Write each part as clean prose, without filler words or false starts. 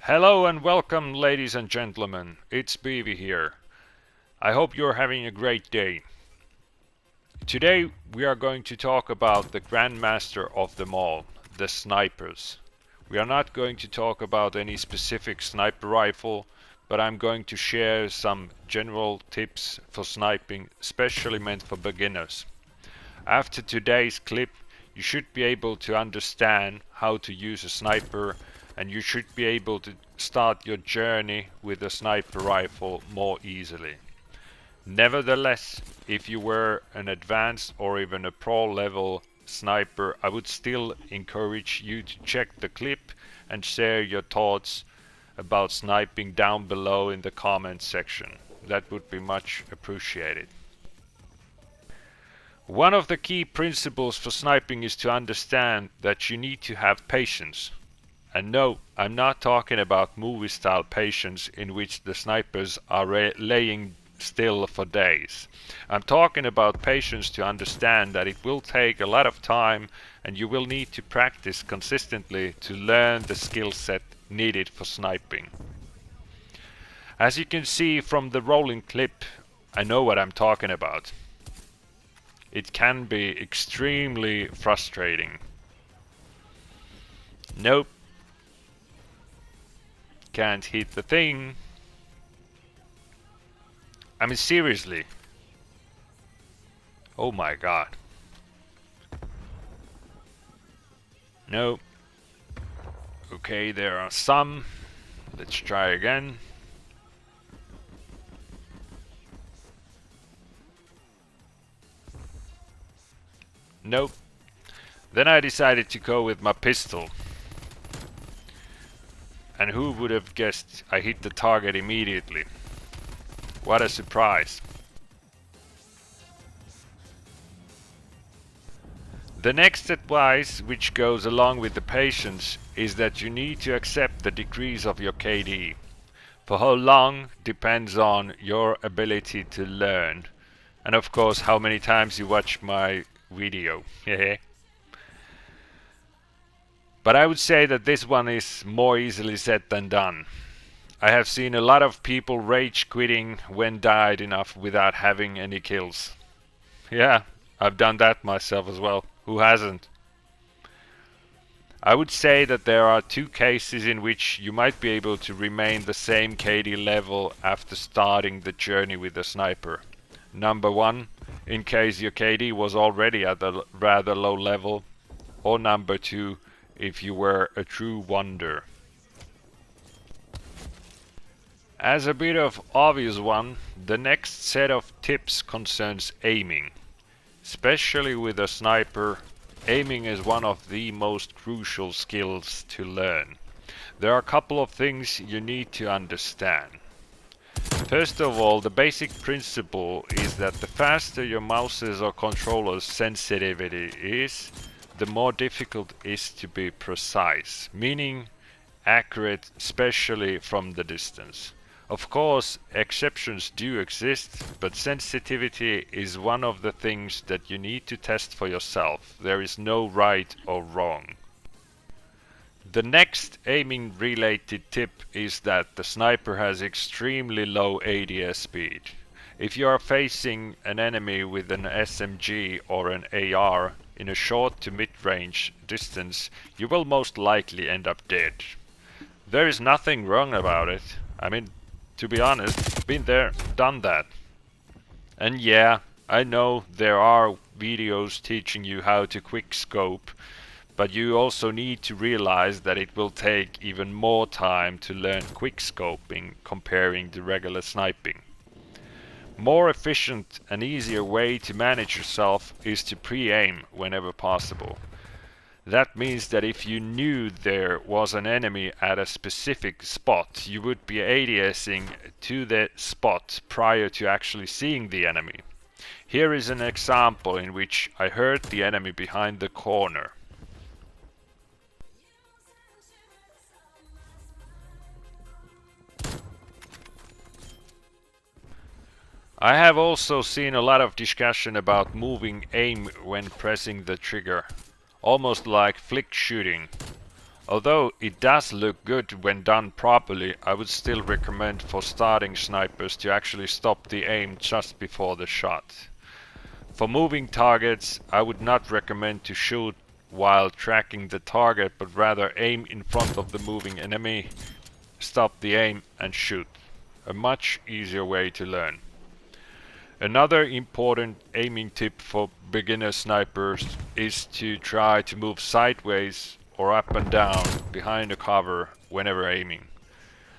Hello and welcome, ladies and gentlemen. It's Beavy here. I hope you're having a great day. Today we are going to talk about the grandmaster of them all, the snipers. We are not going to talk about any specific sniper rifle, but I'm going to share some general tips for sniping, especially meant for beginners. After today's clip, you should be able to understand how to use a sniper, and you should be able to start your journey with a sniper rifle more easily. Nevertheless, if you were an advanced or even a pro level sniper, I would still encourage you to check the clip and share your thoughts about sniping down below in the comment section. That would be much appreciated. One of the key principles for sniping is to understand that you need to have patience. And no, I'm not talking about movie style patience in which the snipers are laying still for days. I'm talking about patience to understand that it will take a lot of time and you will need to practice consistently to learn the skill set needed for sniping. As you can see from the rolling clip, I know what I'm talking about. It can be extremely frustrating. Nope. Can't hit the thing. I mean, seriously. Oh my god. No. Okay, there are some. Let's try again. Nope. Then I decided to go with my pistol. And who would have guessed I hit the target immediately? What a surprise. The next advice, which goes along with the patience, is that you need to accept the decrease of your KD. For how long depends on your ability to learn. And of course how many times you watch my video. But I would say that this one is more easily said than done. I have seen a lot of people rage quitting when died enough without having any kills. Yeah, I've done that myself as well. Who hasn't? I would say that there are two cases in which you might be able to remain the same KD level after starting the journey with a sniper. Number one, in case your KD was already at a rather low level. Or number two, if you were a true wonder. As a bit of obvious one, the next set of tips concerns aiming. Especially with a sniper, aiming is one of the most crucial skills to learn. There are a couple of things you need to understand. First of all, the basic principle is that the faster your mouse's or controller's sensitivity is, the more difficult it is to be precise, meaning accurate, especially from the distance. Of course, exceptions do exist, but sensitivity is one of the things that you need to test for yourself. There is no right or wrong. The next aiming related tip is that the sniper has extremely low ADS speed. If you are facing an enemy with an SMG or an AR in a short to mid-range distance, you will most likely end up dead. There is nothing wrong about it. I mean, to be honest, been there, done that. And yeah, I know there are videos teaching you how to quick scope, but you also need to realize that it will take even more time to learn quick scoping comparing to regular sniping. More efficient and easier way to manage yourself is to pre-aim whenever possible. That means that if you knew there was an enemy at a specific spot, you would be ADSing to the spot prior to actually seeing the enemy. Here is an example in which I heard the enemy behind the corner. I have also seen a lot of discussion about moving aim when pressing the trigger, almost like flick shooting. Although it does look good when done properly, I would still recommend for starting snipers to actually stop the aim just before the shot. For moving targets, I would not recommend to shoot while tracking the target, but rather aim in front of the moving enemy, stop the aim and shoot. A much easier way to learn. Another important aiming tip for beginner snipers is to try to move sideways or up and down behind a cover whenever aiming.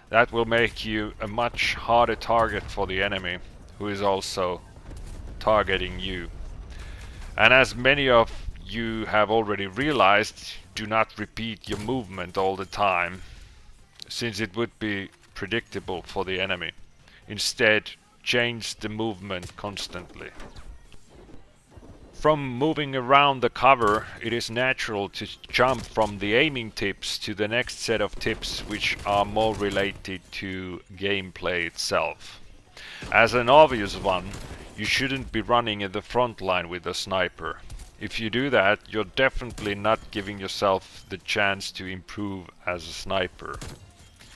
That will make you a much harder target for the enemy, who is also targeting you. And as many of you have already realized, do not repeat your movement all the time, since it would be predictable for the enemy. Instead, change the movement constantly. From moving around the cover, it is natural to jump from the aiming tips to the next set of tips, which are more related to gameplay itself. As an obvious one, you shouldn't be running in the front line with a sniper. If you do that, you're definitely not giving yourself the chance to improve as a sniper.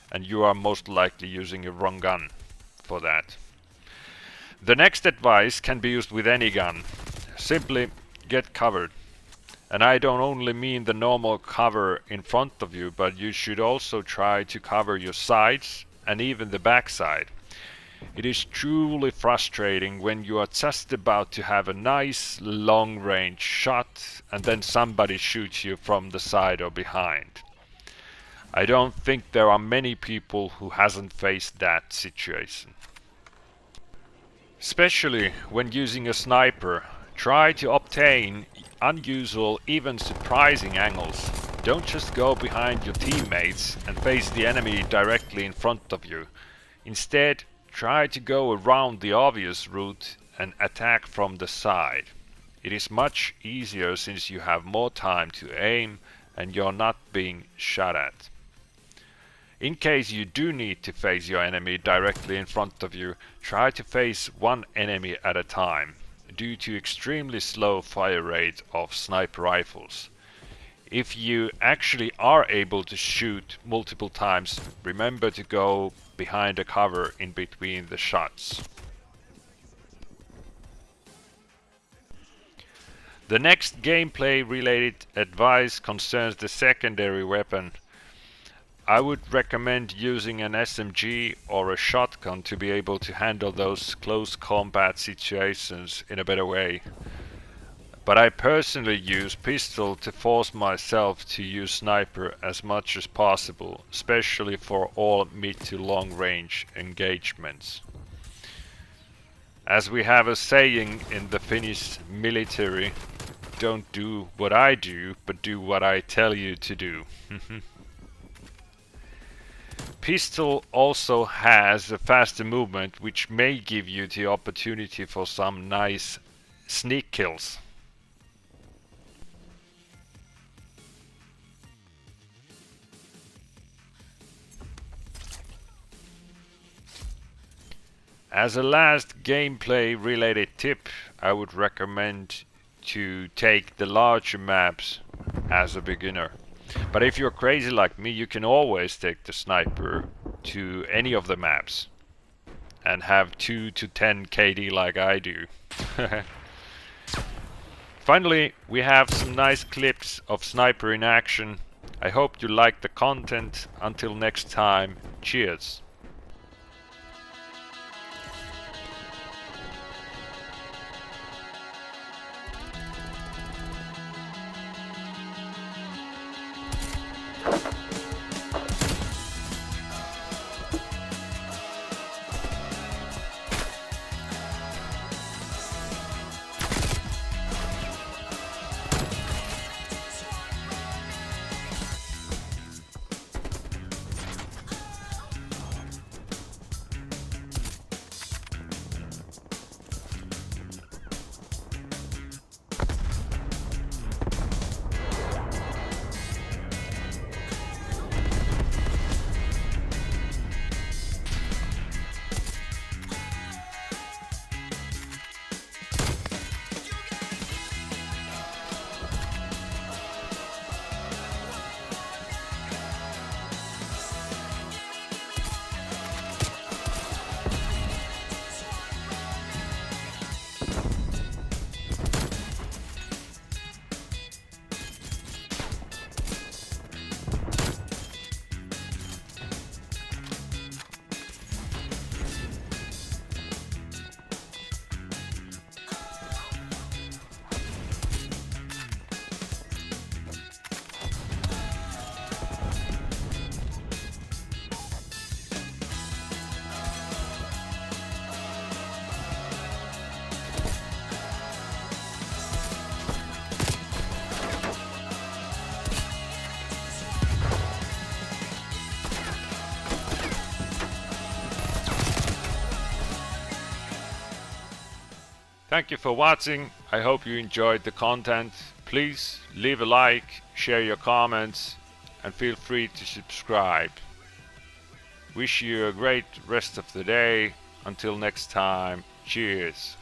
And you are most likely using a wrong gun for that. The next advice can be used with any gun. Simply get covered. And I don't only mean the normal cover in front of you, but you should also try to cover your sides and even the backside. It is truly frustrating when you are just about to have a nice long range shot and then somebody shoots you from the side or behind. I don't think there are many people who hasn't faced that situation. Especially when using a sniper, try to obtain unusual, even surprising angles. Don't just go behind your teammates and face the enemy directly in front of you. Instead, try to go around the obvious route and attack from the side. It is much easier since you have more time to aim and you're not being shot at. In case you do need to face your enemy directly in front of you, try to face one enemy at a time, due to extremely slow fire rate of sniper rifles. If you actually are able to shoot multiple times, remember to go behind a cover in between the shots. The next gameplay related advice concerns the secondary weapon. I would recommend using an SMG or a shotgun to be able to handle those close combat situations in a better way. But I personally use pistol to force myself to use sniper as much as possible, especially for all mid to long range engagements. As we have a saying in the Finnish military, don't do what I do, but do what I tell you to do. Pistol also has a faster movement, which may give you the opportunity for some nice sneak kills. As a last gameplay related tip, I would recommend to take the larger maps as a beginner. But if you're crazy like me, you can always take the sniper to any of the maps and have 2 to 10 KD like I do. Finally, we have some nice clips of sniper in action. I hope you like the content. Until next time, cheers. Thank you for watching. I hope you enjoyed the content. Please leave a like, share your comments, and feel free to subscribe. Wish you a great rest of the day. Until next time, cheers.